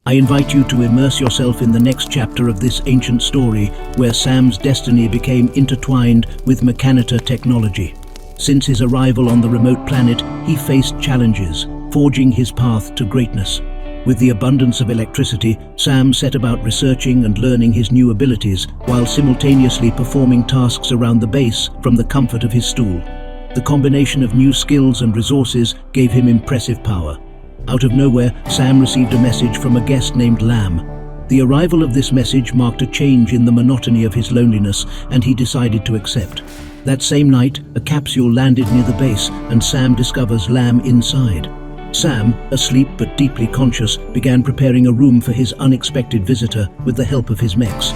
I invite you to immerse yourself in the next chapter of this ancient story where Sam's destiny became intertwined with Mechanitor technology. Since his arrival on the remote planet, he faced challenges, forging his path to greatness. With the abundance of electricity, Sam set about researching and learning his new abilities while simultaneously performing tasks around the base from the comfort of his stool. The combination of new skills and resources gave him impressive power. Out of nowhere, Sam received a message from a guest named Lam. The arrival of this message marked a change in the monotony of his loneliness, and he decided to accept. That same night, a capsule landed near the base, and Sam discovers Lam inside. Sam, asleep but deeply conscious, began preparing a room for his unexpected visitor with the help of his mechs.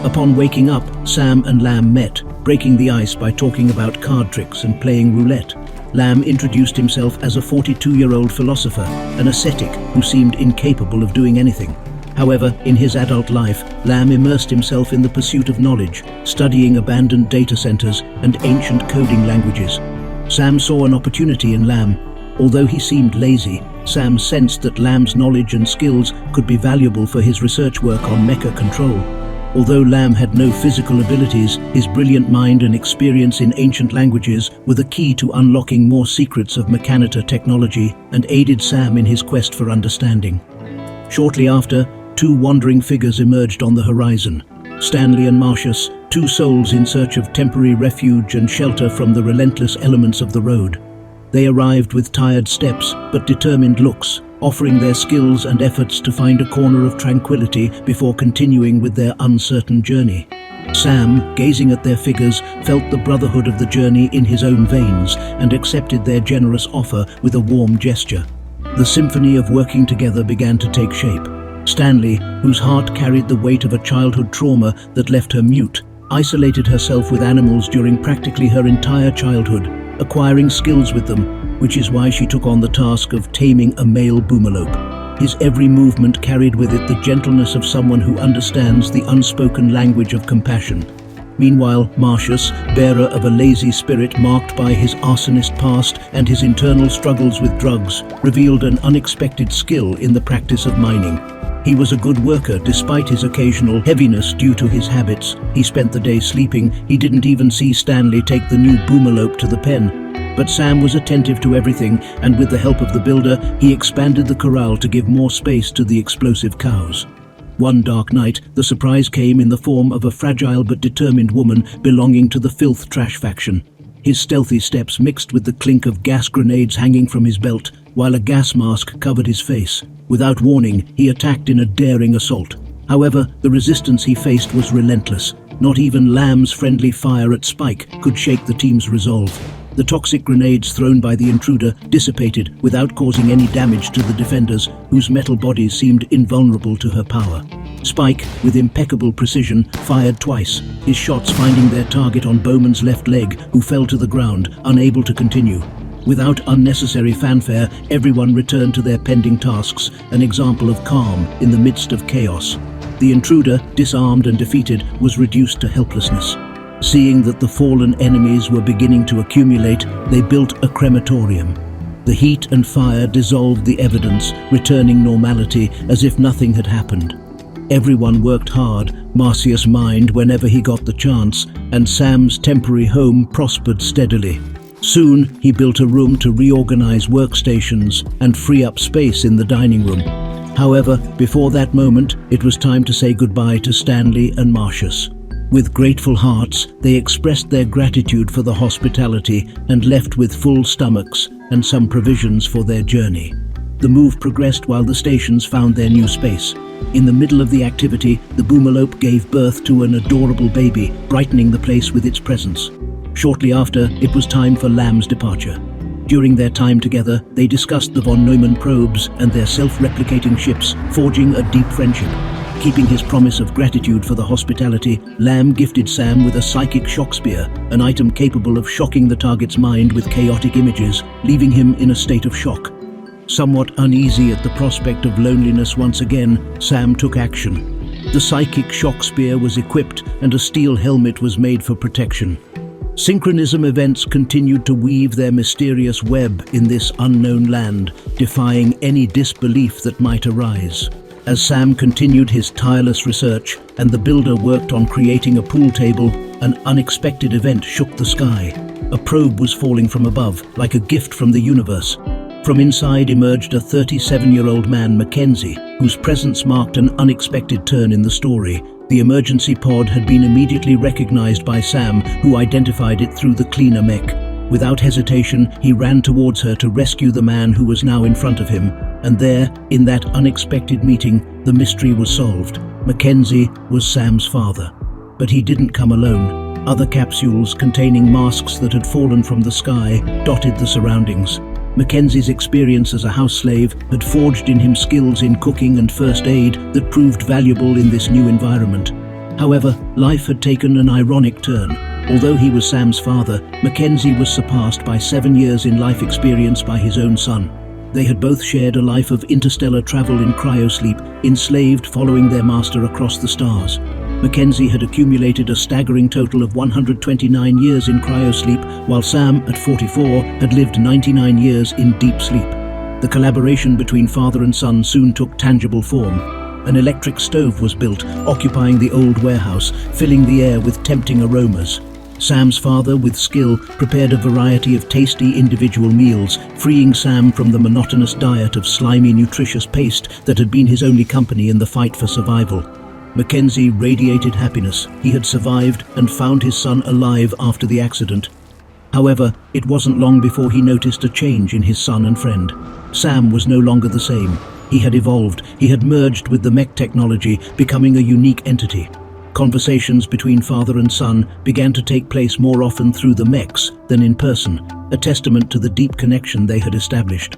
Upon waking up, Sam and Lam met, breaking the ice by talking about card tricks and playing roulette. Lam introduced himself as a 42-year-old philosopher, an ascetic who seemed incapable of doing anything. However, in his adult life, Lam immersed himself in the pursuit of knowledge, studying abandoned data centers and ancient coding languages. Sam saw an opportunity in Lam. Although he seemed lazy, Sam sensed that Lam's knowledge and skills could be valuable for his research work on mecha control. Although Lam had no physical abilities, his brilliant mind and experience in ancient languages were the key to unlocking more secrets of Mechanitor technology and aided Sam in his quest for understanding. Shortly after, two wandering figures emerged on the horizon. Stanley and Marcius, two souls in search of temporary refuge and shelter from the relentless elements of the road. They arrived with tired steps but determined looks, offering their skills and efforts to find a corner of tranquility before continuing with their uncertain journey. Sam, gazing at their figures, felt the brotherhood of the journey in his own veins and accepted their generous offer with a warm gesture. The symphony of working together began to take shape. Stanley, whose heart carried the weight of a childhood trauma that left her mute, isolated herself with animals during practically her entire childhood, acquiring skills with them, which is why she took on the task of taming a male boomalope. His every movement carried with it the gentleness of someone who understands the unspoken language of compassion. Meanwhile, Marcius, bearer of a lazy spirit marked by his arsonist past and his internal struggles with drugs, revealed an unexpected skill in the practice of mining. He was a good worker despite his occasional heaviness due to his habits. He spent the day sleeping. He didn't even see Stanley take the new boomalope to the pen. But Sam was attentive to everything, and with the help of the builder, he expanded the corral to give more space to the explosive cows. One dark night, the surprise came in the form of a fragile but determined woman belonging to the Filth Trash faction. His stealthy steps mixed with the clink of gas grenades hanging from his belt, while a gas mask covered his face. Without warning, he attacked in a daring assault. However, the resistance he faced was relentless. Not even Lam's friendly fire at Spike could shake the team's resolve. The toxic grenades thrown by the intruder dissipated without causing any damage to the defenders, whose metal bodies seemed invulnerable to her power. Spike, with impeccable precision, fired twice, his shots finding their target on Bowman's left leg, who fell to the ground, unable to continue. Without unnecessary fanfare, everyone returned to their pending tasks, an example of calm in the midst of chaos. The intruder, disarmed and defeated, was reduced to helplessness. Seeing that the fallen enemies were beginning to accumulate, they built a crematorium. The heat and fire dissolved the evidence, returning normality as if nothing had happened. Everyone worked hard, Marcius mined whenever he got the chance, and Sam's temporary home prospered steadily. Soon, he built a room to reorganize workstations and free up space in the dining room. However, before that moment, it was time to say goodbye to Stanley and Marcius. With grateful hearts, they expressed their gratitude for the hospitality and left with full stomachs and some provisions for their journey. The move progressed while the stations found their new space. In the middle of the activity, the boomalope gave birth to an adorable baby, brightening the place with its presence. Shortly after, it was time for Lam's departure. During their time together, they discussed the von Neumann probes and their self-replicating ships, forging a deep friendship. Keeping his promise of gratitude for the hospitality, Lam gifted Sam with a psychic shock spear, an item capable of shocking the target's mind with chaotic images, leaving him in a state of shock. Somewhat uneasy at the prospect of loneliness once again, Sam took action. The psychic shock spear was equipped and a steel helmet was made for protection. Synchronism events continued to weave their mysterious web in this unknown land, defying any disbelief that might arise. As Sam continued his tireless research and the builder worked on creating a pool table, an unexpected event shook the sky. A probe was falling from above, like a gift from the universe. From inside emerged a 37-year-old man, Mackenzie, whose presence marked an unexpected turn in the story. The emergency pod had been immediately recognized by Sam, who identified it through the cleaner mech. Without hesitation, he ran towards her to rescue the man who was now in front of him. And there, in that unexpected meeting, the mystery was solved. Mackenzie was Sam's father. But he didn't come alone. Other capsules containing masks that had fallen from the sky dotted the surroundings. Mackenzie's experience as a house slave had forged in him skills in cooking and first aid that proved valuable in this new environment. However, life had taken an ironic turn. Although he was Sam's father, Mackenzie was surpassed by 7 years in life experience by his own son. They had both shared a life of interstellar travel in cryosleep, enslaved following their master across the stars. Mackenzie had accumulated a staggering total of 129 years in cryosleep, while Sam, at 44, had lived 99 years in deep sleep. The collaboration between father and son soon took tangible form. An electric stove was built, occupying the old warehouse, filling the air with tempting aromas. Sam's father, with skill, prepared a variety of tasty individual meals, freeing Sam from the monotonous diet of slimy, nutritious paste that had been his only company in the fight for survival. Mackenzie radiated happiness. He had survived and found his son alive after the accident. However, it wasn't long before he noticed a change in his son and friend. Sam was no longer the same. He had evolved. He had merged with the mech technology, becoming a unique entity. Conversations between father and son began to take place more often through the mechs than in person, a testament to the deep connection they had established.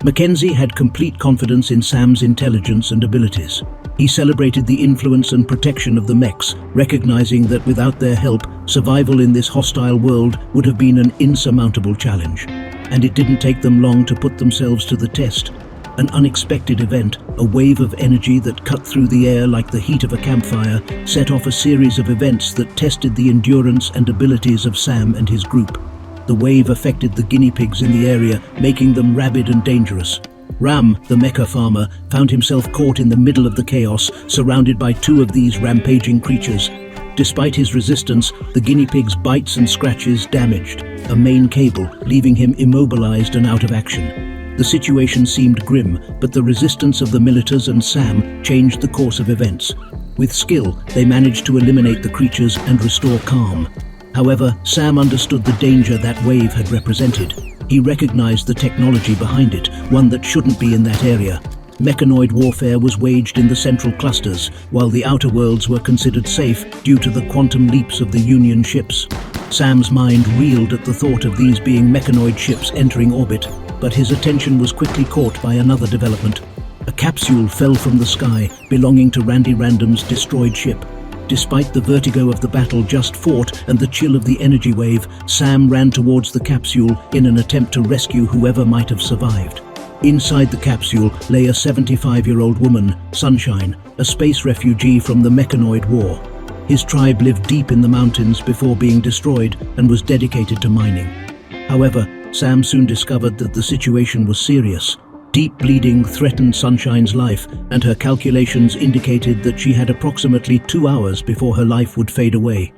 Mackenzie had complete confidence in Sam's intelligence and abilities. He celebrated the influence and protection of the mechs, recognizing that without their help, survival in this hostile world would have been an insurmountable challenge. And it didn't take them long to put themselves to the test. An unexpected event, a wave of energy that cut through the air like the heat of a campfire, set off a series of events that tested the endurance and abilities of Sam and his group. The wave affected the guinea pigs in the area, making them rabid and dangerous. Ram, the mecha farmer, found himself caught in the middle of the chaos, surrounded by 2 of these rampaging creatures. Despite his resistance, the guinea pig's bites and scratches damaged a main cable, leaving him immobilized and out of action. The situation seemed grim, but the resistance of the militars and Sam changed the course of events. With skill, they managed to eliminate the creatures and restore calm. However, Sam understood the danger that wave had represented. He recognized the technology behind it, one that shouldn't be in that area. Mechanoid warfare was waged in the central clusters, while the outer worlds were considered safe due to the quantum leaps of the Union ships. Sam's mind reeled at the thought of these being mechanoid ships entering orbit, but his attention was quickly caught by another development. A capsule fell from the sky, belonging to Randy Random's destroyed ship. Despite the vertigo of the battle just fought and the chill of the energy wave, Sam ran towards the capsule in an attempt to rescue whoever might have survived. Inside the capsule lay a 75-year-old woman, Sunshine, a space refugee from the Mechanoid War. His tribe lived deep in the mountains before being destroyed and was dedicated to mining. However, Sam soon discovered that the situation was serious. Deep bleeding threatened Sunshine's life, and her calculations indicated that she had approximately 2 hours before her life would fade away.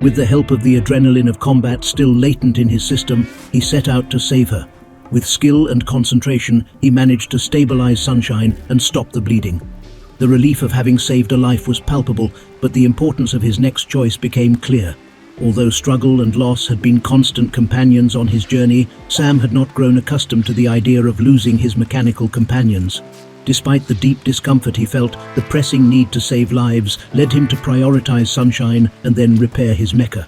With the help of the adrenaline of combat still latent in his system, he set out to save her. With skill and concentration, he managed to stabilize Sunshine and stop the bleeding. The relief of having saved a life was palpable, but the importance of his next choice became clear. Although struggle and loss had been constant companions on his journey, Sam had not grown accustomed to the idea of losing his mechanical companions. Despite the deep discomfort he felt, the pressing need to save lives led him to prioritize Sunshine and then repair his mecha.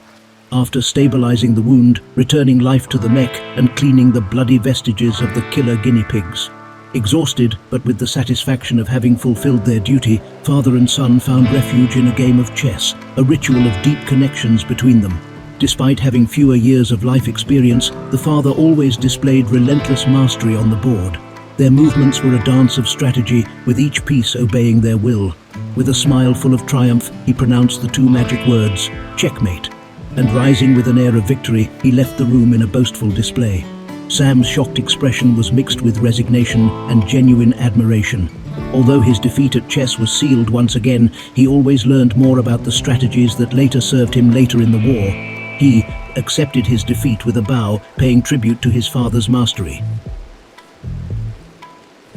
After stabilizing the wound, returning life to the mech, and cleaning the bloody vestiges of the killer guinea pigs. Exhausted, but with the satisfaction of having fulfilled their duty, father and son found refuge in a game of chess, a ritual of deep connections between them. Despite having fewer years of life experience, the father always displayed relentless mastery on the board. Their movements were a dance of strategy, with each piece obeying their will. With a smile full of triumph, he pronounced the 2 magic words, "Checkmate." And rising with an air of victory, he left the room in a boastful display. Sam's shocked expression was mixed with resignation and genuine admiration. Although his defeat at chess was sealed once again, he always learned more about the strategies that later served him later in the war. He accepted his defeat with a bow, paying tribute to his father's mastery.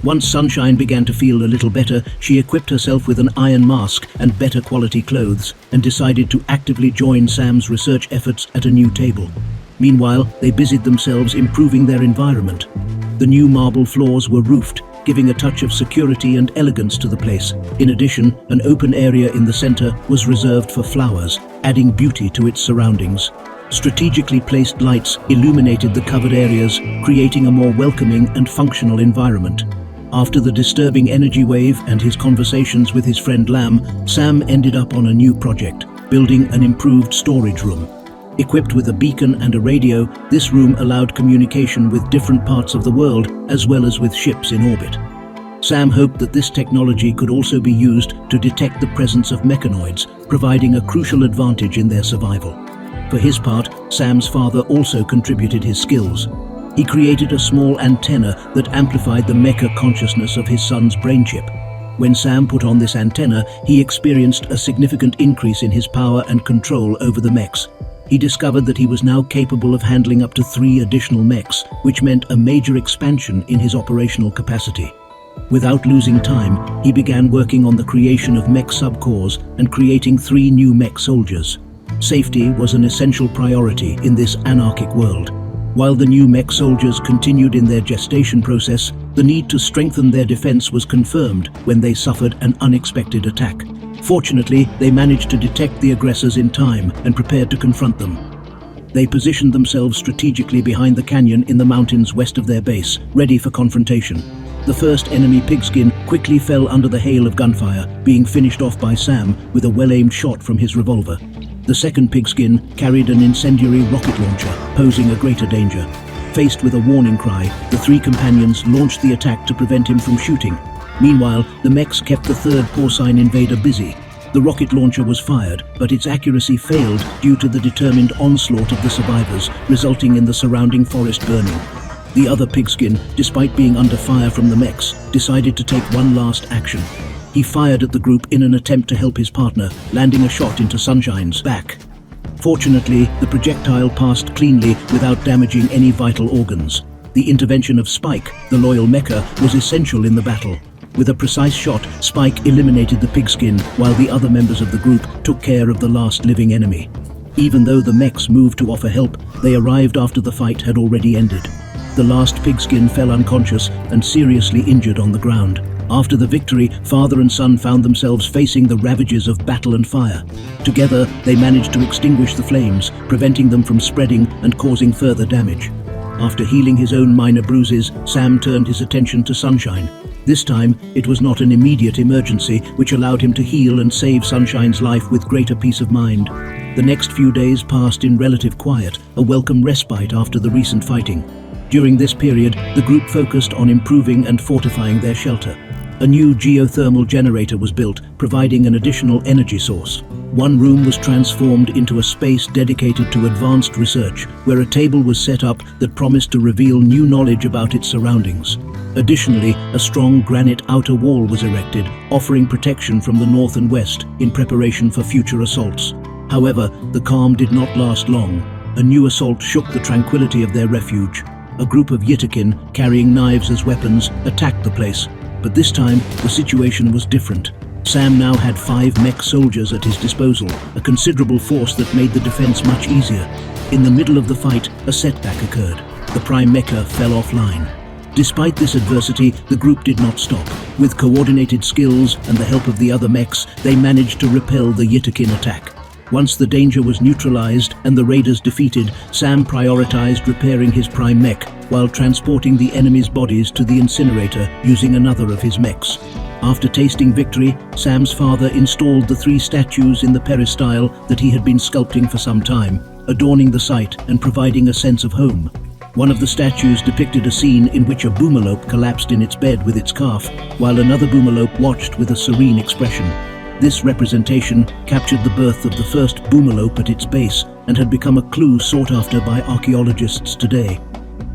Once Sunshine began to feel a little better, she equipped herself with an iron mask and better quality clothes, and decided to actively join Sam's research efforts at a new table. Meanwhile, they busied themselves improving their environment. The new marble floors were roofed, giving a touch of security and elegance to the place. In addition, an open area in the center was reserved for flowers, adding beauty to its surroundings. Strategically placed lights illuminated the covered areas, creating a more welcoming and functional environment. After the disturbing energy wave and his conversations with his friend Lam, Sam ended up on a new project, building an improved storage room. Equipped with a beacon and a radio, this room allowed communication with different parts of the world, as well as with ships in orbit. Sam hoped that this technology could also be used to detect the presence of mechanoids, providing a crucial advantage in their survival. For his part, Sam's father also contributed his skills. He created a small antenna that amplified the mecha consciousness of his son's brain chip. When Sam put on this antenna, he experienced a significant increase in his power and control over the mechs. He discovered that he was now capable of handling up to 3 additional mechs, which meant a major expansion in his operational capacity. Without losing time, he began working on the creation of mech subcores and creating 3 new mech soldiers. Safety was an essential priority in this anarchic world. While the new mech soldiers continued in their gestation process, the need to strengthen their defense was confirmed when they suffered an unexpected attack. Fortunately, they managed to detect the aggressors in time and prepared to confront them. They positioned themselves strategically behind the canyon in the mountains west of their base, ready for confrontation. The first enemy pigskin quickly fell under the hail of gunfire, being finished off by Sam with a well-aimed shot from his revolver. The second pigskin carried an incendiary rocket launcher, posing a greater danger. Faced with a warning cry, the 3 companions launched the attack to prevent him from shooting. Meanwhile, the mechs kept the third porcine invader busy. The rocket launcher was fired, but its accuracy failed due to the determined onslaught of the survivors, resulting in the surrounding forest burning. The other pigskin, despite being under fire from the mechs, decided to take one last action. He fired at the group in an attempt to help his partner, landing a shot into Sunshine's back. Fortunately, the projectile passed cleanly without damaging any vital organs. The intervention of Spike, the loyal mecha, was essential in the battle. With a precise shot, Spike eliminated the pigskin, while the other members of the group took care of the last living enemy. Even though the mechs moved to offer help, they arrived after the fight had already ended. The last pigskin fell unconscious and seriously injured on the ground. After the victory, father and son found themselves facing the ravages of battle and fire. Together, they managed to extinguish the flames, preventing them from spreading and causing further damage. After healing his own minor bruises, Sam turned his attention to Sunshine. This time, it was not an immediate emergency, which allowed him to heal and save Sunshine's life with greater peace of mind. The next few days passed in relative quiet, a welcome respite after the recent fighting. During this period, the group focused on improving and fortifying their shelter. A new geothermal generator was built, providing an additional energy source. One room was transformed into a space dedicated to advanced research, where a table was set up that promised to reveal new knowledge about its surroundings. Additionally, a strong granite outer wall was erected, offering protection from the north and west in preparation for future assaults. However, the calm did not last long. A new assault shook the tranquility of their refuge. A group of Yitakin, carrying knives as weapons, attacked the place. But this time, the situation was different. Sam now had 5 mech soldiers at his disposal, a considerable force that made the defense much easier. In the middle of the fight, a setback occurred. The prime mecha fell offline. Despite this adversity, the group did not stop. With coordinated skills and the help of the other mechs, they managed to repel the Yitakin attack. Once the danger was neutralized and the raiders defeated, Sam prioritized repairing his prime mech while transporting the enemy's bodies to the incinerator using another of his mechs. After tasting victory, Sam's father installed the 3 statues in the peristyle that he had been sculpting for some time, adorning the site and providing a sense of home. One of the statues depicted a scene in which a boomalope collapsed in its bed with its calf, while another boomalope watched with a serene expression. This representation captured the birth of the first boomalope at its base and had become a clue sought after by archaeologists today.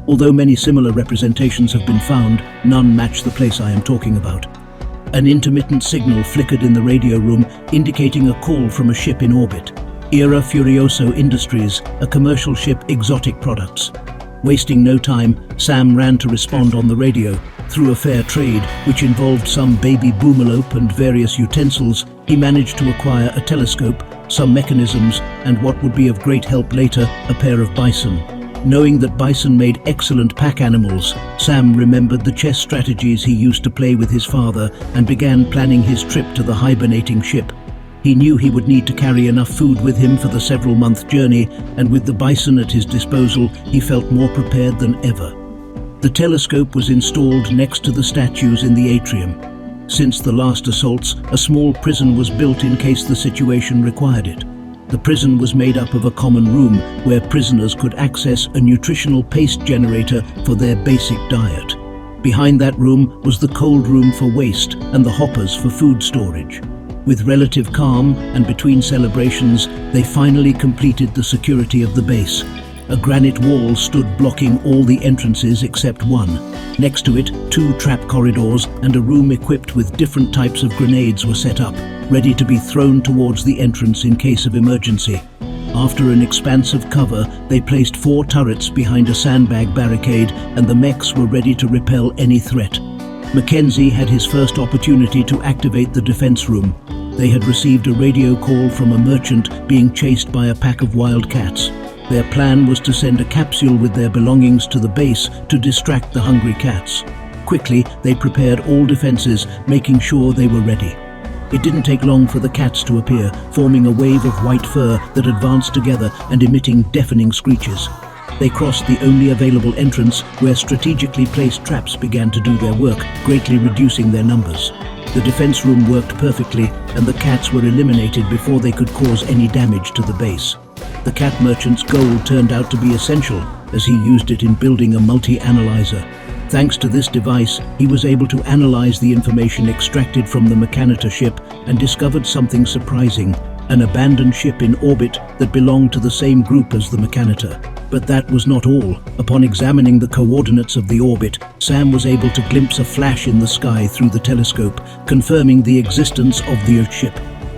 Although many similar representations have been found, none match the place I am talking about. An intermittent signal flickered in the radio room, indicating a call from a ship in orbit. Era Furioso Industries, a commercial ship, exotic products. Wasting no time, Sam ran to respond on the radio. Through a fair trade, which involved some baby boomalope and various utensils, he managed to acquire a telescope, some mechanisms, and what would be of great help later, a pair of bison. Knowing that bison made excellent pack animals, Sam remembered the chess strategies he used to play with his father and began planning his trip to the hibernating ship. He knew he would need to carry enough food with him for the several-month journey, and with the bison at his disposal, he felt more prepared than ever. The telescope was installed next to the statues in the atrium. Since the last assaults, a small prison was built in case the situation required it. The prison was made up of a common room where prisoners could access a nutritional paste generator for their basic diet. Behind that room was the cold room for waste and the hoppers for food storage. With relative calm and between celebrations, they finally completed the security of the base. A granite wall stood blocking all the entrances except one. Next to it, 2 trap corridors and a room equipped with different types of grenades were set up, ready to be thrown towards the entrance in case of emergency. After an expansive cover, they placed 4 turrets behind a sandbag barricade, and the mechs were ready to repel any threat. Mackenzie had his first opportunity to activate the defense room. They had received a radio call from a merchant being chased by a pack of wild cats. Their plan was to send a capsule with their belongings to the base to distract the hungry cats. Quickly, they prepared all defenses, making sure they were ready. It didn't take long for the cats to appear, forming a wave of white fur that advanced together and emitting deafening screeches. They crossed the only available entrance, where strategically placed traps began to do their work, greatly reducing their numbers. The defense room worked perfectly, and the cats were eliminated before they could cause any damage to the base. The cat merchant's gold turned out to be essential, as he used it in building a multi-analyzer. Thanks to this device, he was able to analyze the information extracted from the Mechanitor ship and discovered something surprising: an abandoned ship in orbit that belonged to the same group as the Mechanitor. But that was not all. Upon examining the coordinates of the orbit, Sam was able to glimpse a flash in the sky through the telescope, confirming the existence of the Earthship.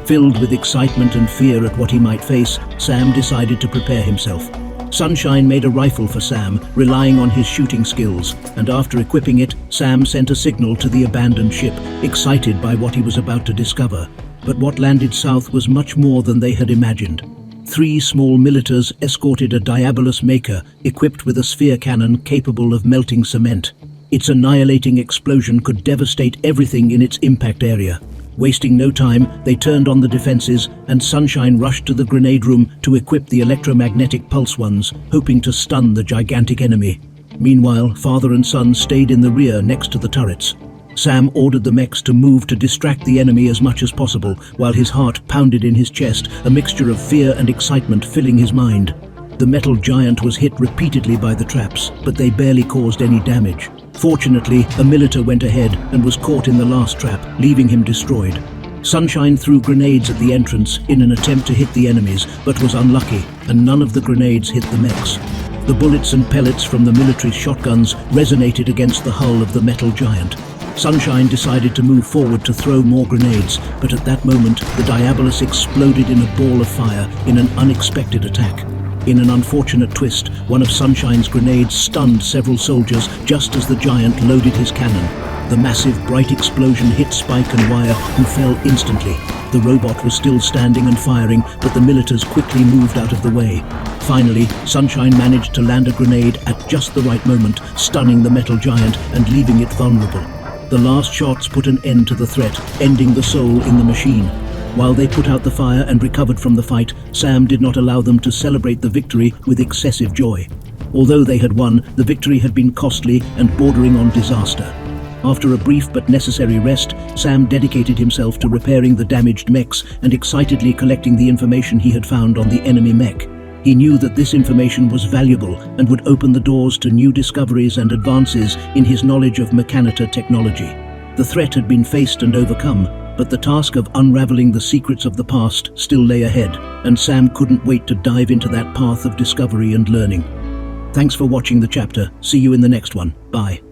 Filled with excitement and fear at what he might face, Sam decided to prepare himself. Sunshine made a rifle for Sam, relying on his shooting skills, and after equipping it, Sam sent a signal to the abandoned ship, excited by what he was about to discover. But what landed south was much more than they had imagined. 3 small militars escorted a Diabolus Maker equipped with a sphere cannon capable of melting cement. Its annihilating explosion could devastate everything in its impact area. Wasting no time, they turned on the defenses, and Sunshine rushed to the grenade room to equip the electromagnetic pulse ones, hoping to stun the gigantic enemy. Meanwhile, father and son stayed in the rear next to the turrets. Sam ordered the mechs to move to distract the enemy as much as possible, while his heart pounded in his chest, a mixture of fear and excitement filling his mind. The metal giant was hit repeatedly by the traps, but they barely caused any damage. Fortunately, a militar went ahead and was caught in the last trap, leaving him destroyed. Sunshine threw grenades at the entrance in an attempt to hit the enemies, but was unlucky, and none of the grenades hit the mechs. The bullets and pellets from the military shotguns resonated against the hull of the metal giant. Sunshine decided to move forward to throw more grenades, but at that moment, the Diabolus exploded in a ball of fire in an unexpected attack. In an unfortunate twist, one of Sunshine's grenades stunned several soldiers just as the giant loaded his cannon. The massive, bright explosion hit Spike and Wire, who fell instantly. The robot was still standing and firing, but the militars quickly moved out of the way. Finally, Sunshine managed to land a grenade at just the right moment, stunning the metal giant and leaving it vulnerable. The last shots put an end to the threat, ending the soul in the machine. While they put out the fire and recovered from the fight, Sam did not allow them to celebrate the victory with excessive joy. Although they had won, the victory had been costly and bordering on disaster. After a brief but necessary rest, Sam dedicated himself to repairing the damaged mechs and excitedly collecting the information he had found on the enemy mech. He knew that this information was valuable and would open the doors to new discoveries and advances in his knowledge of Mechanitor technology. The threat had been faced and overcome, but the task of unraveling the secrets of the past still lay ahead, and Sam couldn't wait to dive into that path of discovery and learning. Thanks for watching the chapter. See you in the next one. Bye.